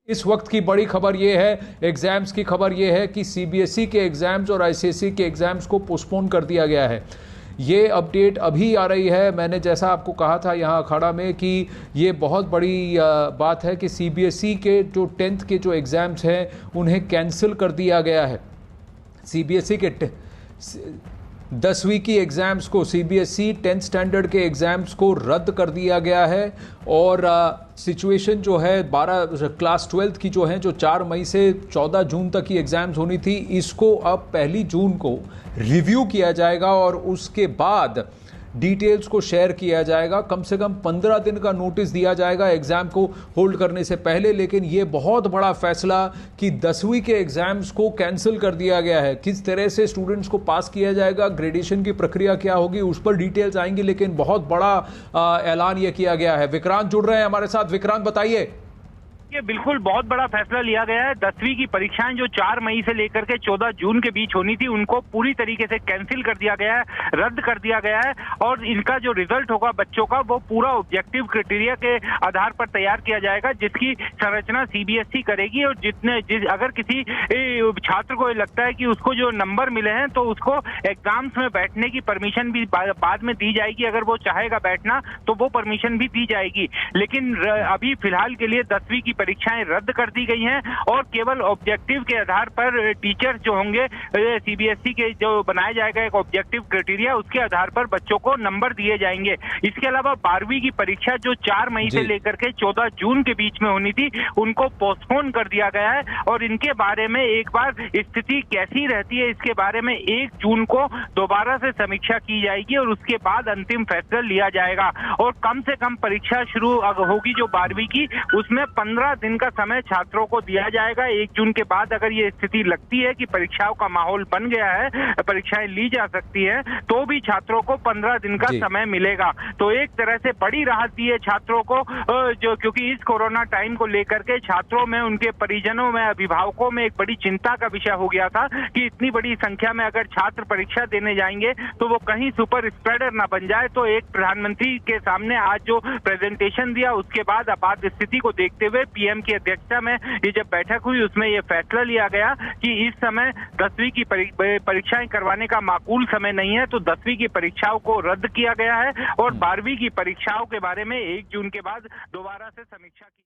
इस वक्त की बड़ी खबर यह है, एग्जाम्स की खबर यह है कि सीबीएसई के एग्जाम्स और आईसीएसई के एग्जाम्स को पोस्टपोन कर दिया गया है। ये अपडेट अभी आ रही है। मैंने जैसा आपको कहा था यहाँ अखाड़ा में कि ये बहुत बड़ी बात है कि सीबीएसई के जो 10th के जो एग्ज़ाम्स हैं उन्हें कैंसिल कर दिया गया है। सीबीएसई के 10वीं की एग्ज़ाम्स को, सीबीएसई 10th स्टैंडर्ड के एग्ज़ाम्स को रद्द कर दिया गया है। और सिचुएशन जो है 12 क्लास 12th की जो है, जो 4 मई से 14 जून तक की एग्ज़ाम्स होनी थी, इसको अब 1 जून को रिव्यू किया जाएगा और उसके बाद डिटेल्स को शेयर किया जाएगा। कम से कम 15 दिन का नोटिस दिया जाएगा एग्ज़ाम को होल्ड करने से पहले। लेकिन ये बहुत बड़ा फैसला कि 10वीं के एग्ज़ाम्स को कैंसिल कर दिया गया है। किस तरह से स्टूडेंट्स को पास किया जाएगा, ग्रेडेशन की प्रक्रिया क्या होगी, उस पर डिटेल्स आएंगी। लेकिन बहुत बड़ा ऐलान ये किया गया है। विक्रांत जुड़ रहे हैं हमारे साथ। विक्रांत बताइए। ये बिल्कुल बहुत बड़ा फैसला लिया गया है। 10वीं की परीक्षाएं जो 4 मई से लेकर के 14 जून के बीच होनी थी, उनको पूरी तरीके से कैंसिल कर दिया गया है, रद्द कर दिया गया है। और इनका जो रिजल्ट होगा बच्चों का, वो पूरा ऑब्जेक्टिव क्राइटेरिया के आधार पर तैयार किया जाएगा, जिसकी संरचना सीबीएसई करेगी। और अगर किसी छात्र को लगता है कि उसको जो नंबर मिले हैं तो उसको एग्जाम्स में बैठने की परमिशन भी बाद में दी जाएगी। अगर वो चाहेगा बैठना तो वो परमिशन भी दी जाएगी। लेकिन अभी फिलहाल के लिए 10वीं की परीक्षाएं रद्द कर दी गई हैं और केवल ऑब्जेक्टिव के आधार पर टीचर्स जो होंगे, सीबीएसई के जो बनाया जाएगा एक ऑब्जेक्टिव क्राइटेरिया, उसके आधार पर बच्चों को नंबर दिए जाएंगे। इसके अलावा 12वीं की परीक्षा जो 4 मई से लेकर के 14 जून के बीच में होनी थी, उनको पोस्टपोन कर दिया गया है। और इनके बारे में एक बार स्थिति कैसी रहती है, इसके बारे में 1 जून को दोबारा से समीक्षा की जाएगी और उसके बाद अंतिम फैसला लिया जाएगा। और कम से कम परीक्षा शुरू होगी जो 12वीं की, उसमें 15 दिन का समय छात्रों को दिया जाएगा। 1 जून के बाद अगर ये स्थिति लगती है कि परीक्षाओं का माहौल बन गया है, परीक्षाएं ली जा सकती है, तो भी छात्रों को 15 दिन का समय मिलेगा। तो एक तरह से बड़ी राहत दी है छात्रों को, जो क्योंकि इस कोरोना टाइम को लेकर के छात्रों में, उनके परिजनों में, अभिभावकों में एक बड़ी चिंता का विषय हो गया था कि इतनी बड़ी संख्या में अगर छात्र परीक्षा देने जाएंगे तो वो कहीं सुपर स्प्रेडर ना बन जाए। तो एक प्रधानमंत्री के सामने आज जो प्रेजेंटेशन दिया, उसके बाद आपात स्थिति को देखते हुए पीएम की अध्यक्षता में ये जब बैठक हुई, उसमें ये फैसला लिया गया कि इस समय 10वीं की परीक्षाएं करवाने का माकूल समय नहीं है। तो 10वीं की परीक्षाओं को रद्द किया गया है और 12वीं की परीक्षाओं के बारे में 1 जून के बाद दोबारा से समीक्षा की